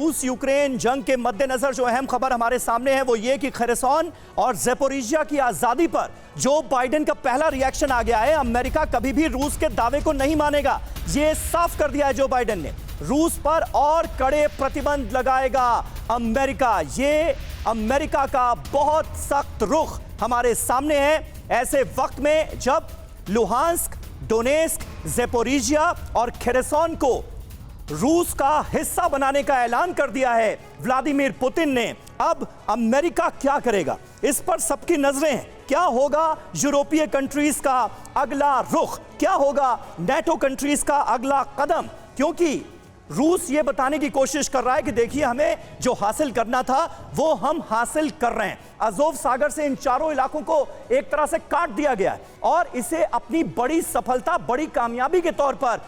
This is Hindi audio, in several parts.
रूस यूक्रेन जंग के मद्देनजर जो अहम खबर हमारे सामने है वो ये कि खेरसॉन और ज़ेपोरिजिया की आजादी पर जो बाइडेन का पहला रिएक्शन आ गया है। अमेरिका कभी भी रूस के दावे को नहीं मानेगा, ये साफ कर दिया है जो बाइडेन ने। रूस पर और कड़े प्रतिबंध लगाएगा अमेरिका। ये अमेरिका का बहुत सख्त रुख हमारे सामने है ऐसे वक्त में जब लुहांस्क, डोनेस्क, ज़ेपोरिजिया और खेरसॉन को रूस का हिस्सा बनाने का ऐलान कर दिया है व्लादिमीर पुतिन ने। अब अमेरिका क्या करेगा, इस पर सबकी नजरें हैं। क्या होगा यूरोपीय कंट्रीज का अगला रुख, क्या होगा नेटो कंट्रीज का अगला कदम, क्योंकि रूस ये बताने की कोशिश कर रहा है कि देखिए हमें जो हासिल करना था वो हम हासिल कर रहे हैं। अज़ोव सागर से इन चारों इलाकों को एक तरह से काट दिया गया है और इसे अपनी बड़ी सफलता, बड़ी कामयाबी के तौर पर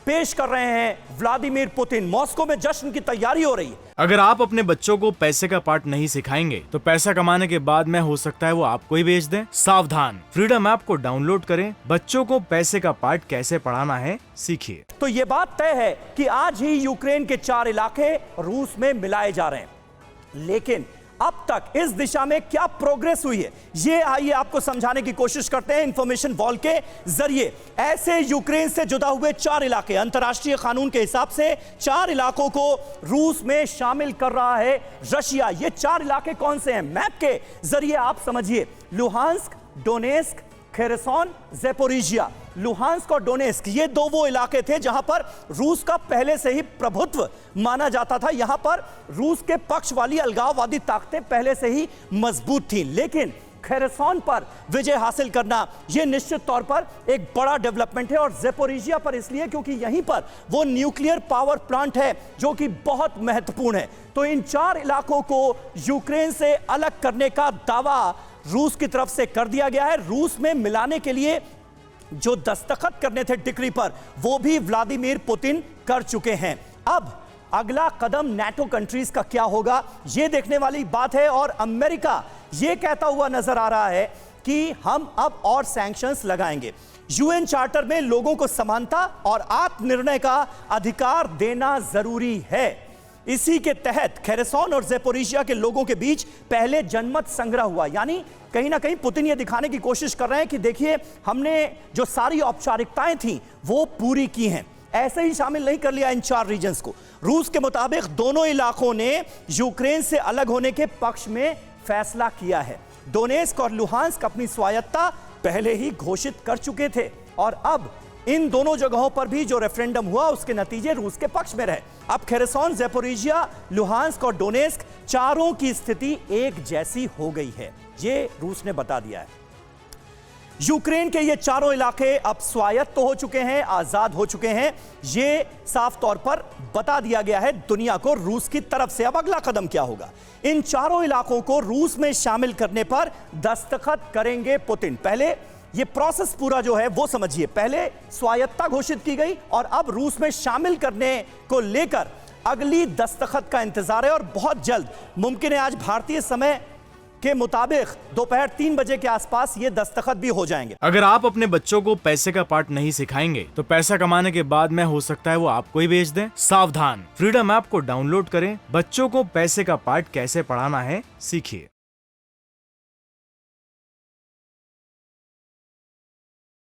पेश कर रहे हैं व्लादिमीर पुतिन। मॉस्को में जश्न की तैयारी हो रही है। अगर आप अपने बच्चों को पैसे का पाठ नहीं सिखाएंगे तो पैसा कमाने के बाद में हो सकता है वो आपको ही बेच दें। सावधान, फ्रीडम ऐप को डाउनलोड करें, बच्चों को पैसे का पाठ कैसे पढ़ाना है सीखिए। तो ये बात तय है कि आज ही यूक्रेन के 4 इलाके रूस में मिलाए जा रहे हैं, लेकिन अब तक इस दिशा में क्या प्रोग्रेस हुई है ये आइए आपको समझाने की कोशिश करते हैं इंफॉर्मेशन वॉल के जरिए। ऐसे यूक्रेन से जुदा हुए 4 इलाके, अंतर्राष्ट्रीय कानून के हिसाब से 4 इलाकों को रूस में शामिल कर रहा है रशिया। ये 4 इलाके कौन से हैं मैप के जरिए आप समझिए। Luhansk, Donetsk, Kherson, Zaporizhzhia. Luhansk और डोनेस्क ये दो वो इलाके थे जहां पर रूस का पहले से ही प्रभुत्व माना जाता था। यहां पर रूस के पक्ष वाली अलगाववादी ताकतें पहले से ही मजबूत थीं, लेकिन खेरसॉन पर विजय हासिल करना यह निश्चित तौर पर एक बड़ा डेवलपमेंट है। और ज़ेपोरिजिया पर इसलिए क्योंकि यहीं पर वो न्यूक्लियर पावर प्लांट है जो कि बहुत महत्वपूर्ण है। तो इन 4 इलाकों को यूक्रेन से अलग करने का दावा रूस की तरफ से कर दिया गया है। रूस में मिलाने के लिए जो दस्तखत करने थे डिक्री पर वो भी व्लादिमीर पुतिन कर चुके हैं। अब अगला कदम नेटो कंट्रीज का क्या होगा ये देखने वाली बात है। और अमेरिका ये कहता हुआ नजर आ रहा है कि हम अब और सैंक्शंस लगाएंगे। यूएन चार्टर में लोगों को समानता और आत्मनिर्णय का अधिकार देना जरूरी है। इसी के तहत खेरसॉन और ज़ेपोरिजिया के लोगों के बीच पहले जनमत संग्रह हुआ, यानी कहीं ना कहीं पुतिन ये दिखाने की कोशिश कर रहे हैं कि देखिए हमने जो सारी औपचारिकताएं थी वो पूरी की हैं। ऐसे ही शामिल नहीं कर लिया इन 4 रीजन्स को। रूस के मुताबिक दोनों इलाकों ने यूक्रेन से अलग होने के पक्ष में फैसला किया है। डोनेस्क और लुहांस्क अपनी स्वायत्तता पहले ही घोषित कर चुके थे और अब इन दोनों जगहों पर भी जो रेफरेंडम हुआ उसके नतीजे रूस के पक्ष में रहे। अब खेरसॉन, ज़ेपोरिजिया, लुहांस्क और डोनेस्क चारों की स्थिति एक जैसी हो गई है, ये रूस ने बता दिया है। यूक्रेन के ये चारों इलाके अब स्वायत्त हो चुके हैं, आजाद हो चुके हैं, ये साफ तौर पर बता दिया गया है दुनिया को रूस की तरफ से। अब अगला कदम क्या होगा? इन चारों इलाकों को रूस में शामिल करने पर दस्तखत करेंगे पुतिन। पहले ये प्रोसेस पूरा जो है वो समझिए। पहले स्वायत्तता घोषित की गई और अब रूस में शामिल करने को लेकर अगली दस्तखत का इंतजार है और बहुत जल्द, मुमकिन है आज भारतीय समय के मुताबिक दोपहर 3 बजे के आसपास ये दस्तखत भी हो जाएंगे। अगर आप अपने बच्चों को पैसे का पाठ नहीं सिखाएंगे तो पैसा कमाने के बाद में हो सकता है वो आपको ही बेच दें। सावधान, फ्रीडम ऐप को डाउनलोड करें, बच्चों को पैसे का पाठ कैसे पढ़ाना है सीखिए।